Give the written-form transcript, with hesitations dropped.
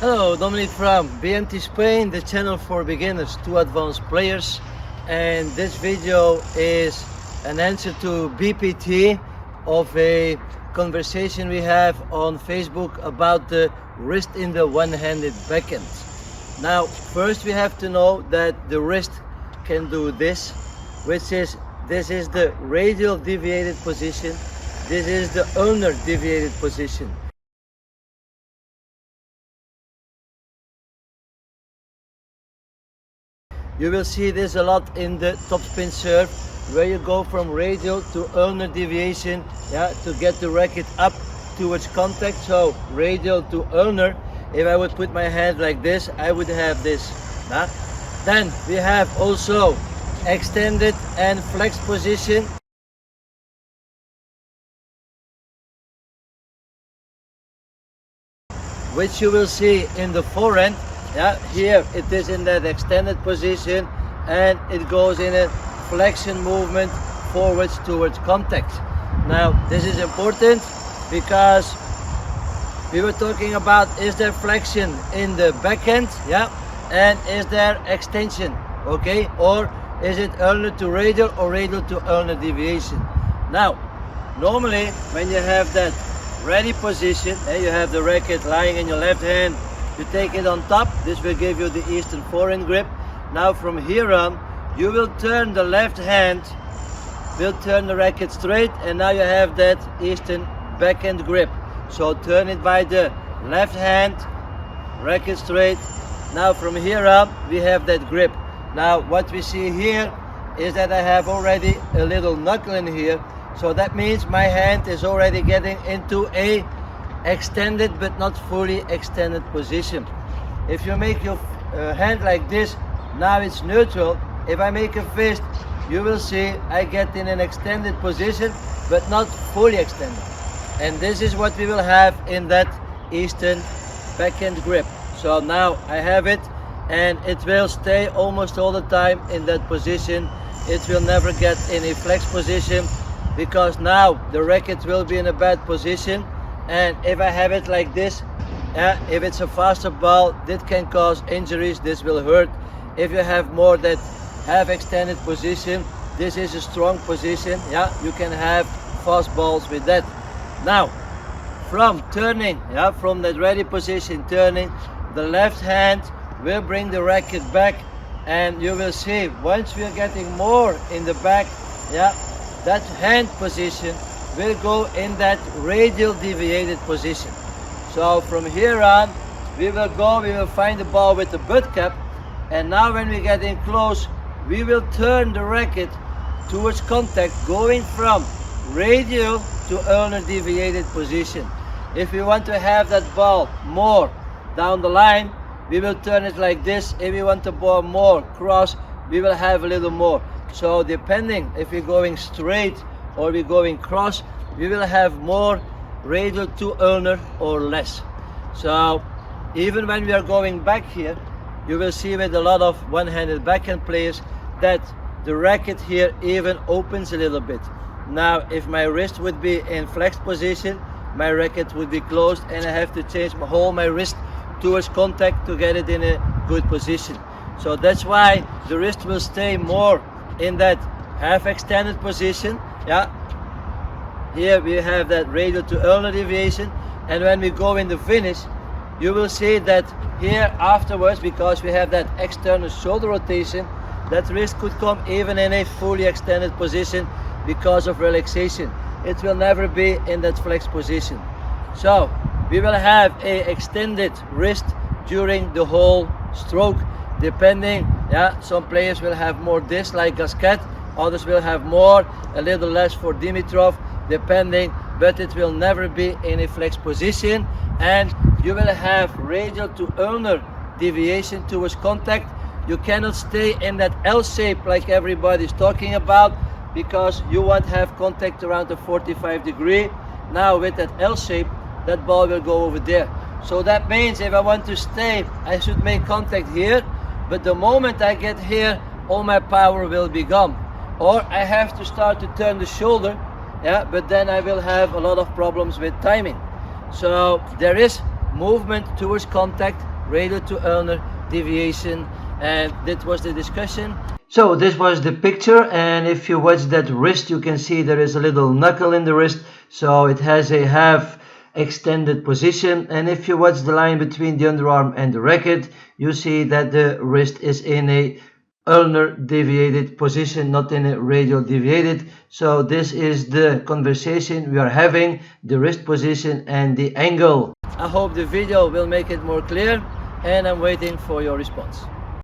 Hello, Dominic from BMT Spain, the channel for beginners to advanced players. And this video is an answer to BPT of a conversation we have on Facebook about the wrist in the one-handed backhand. Now, first we have to know that the wrist can do this, this is the radial deviated position, this is the ulnar deviated position. You will see this a lot in the topspin serve, where you go from radial to ulnar deviation, to get the racket up towards contact. So radial to ulnar. If I would put my hand like this, I would have this. Then we have also extended and flex position. Which you will see in the forehand. Here it is in that extended position and it goes in a flexion movement forwards towards contact. Now this is important because we were talking about, is there flexion in the backhand, and is there extension, okay, or is it ulnar to radial or radial to ulnar deviation? Now normally when you have that ready position and you have the racket lying in your left hand, you take it on top. This will give you the eastern forehand grip. Now from here on, you will turn the left hand, will turn the racket straight, and now you have that eastern backhand grip. So turn it by the left hand, racket straight. Now from here on, we have that grip. Now what we see here is that I have already a little knuckle in here. So that means my hand is already getting into a extended but not fully extended position. If you make your hand like this, now it's neutral. If I make a fist, you will see I get in an extended position but not fully extended. And this is what we will have in that eastern backhand grip. So now I have it and it will stay almost all the time in that position. It will never get in a flex position because now the racket will be in a bad position. And if I have it like this, if it's a faster ball, that can cause injuries, this will hurt. If you have more that have extended position, this is a strong position, you can have fast balls with that. Now, from turning, from that ready position, turning, the left hand will bring the racket back, and you will see, once we are getting more in the back, that hand position will go in that radial deviated position. So from here on, we will find the ball with the butt cap, and now when we get in close, we will turn the racket towards contact, going from radial to ulnar deviated position. If we want to have that ball more down the line, we will turn it like this. If we want the ball more cross, we will have a little more. So depending if we're going straight or we're going cross, we will have more radial to ulnar or less. So even when we are going back here, you will see with a lot of one-handed backhand players that the racket here even opens a little bit. Now if my wrist would be in flexed position, my racket would be closed and I have to change my wrist towards contact to get it in a good position. So that's why the wrist will stay more in that half extended position. Here we have that radial to ulnar deviation, and when we go in the finish, you will see that here afterwards, because we have that external shoulder rotation, that wrist could come even in a fully extended position because of relaxation. It will never be in that flex position. So we will have a extended wrist during the whole stroke, depending. Some players will have more this like Gasquet, others will have more, a little less for Dimitrov, depending, but it will never be in a flex position, and you will have radial to ulnar deviation towards contact. You cannot stay in that L shape like everybody's talking about, because you won't have contact around the 45 degree. Now with that L shape, that ball will go over there. So that means if I want to stay, I should make contact here, but the moment I get here, all my power will be gone. Or I have to start to turn the shoulder, but then I will have a lot of problems with timing. So there is movement towards contact, radial to ulnar deviation, and that was the discussion. So this was the picture, and if you watch that wrist, you can see there is a little knuckle in the wrist, so it has a half extended position. And if you watch the line between the underarm and the racket, you see that the wrist is in a ulnar deviated position, not in a radial deviated. So this is the conversation we are having, the wrist position and the angle. I hope the video will make it more clear, and I'm waiting for your response.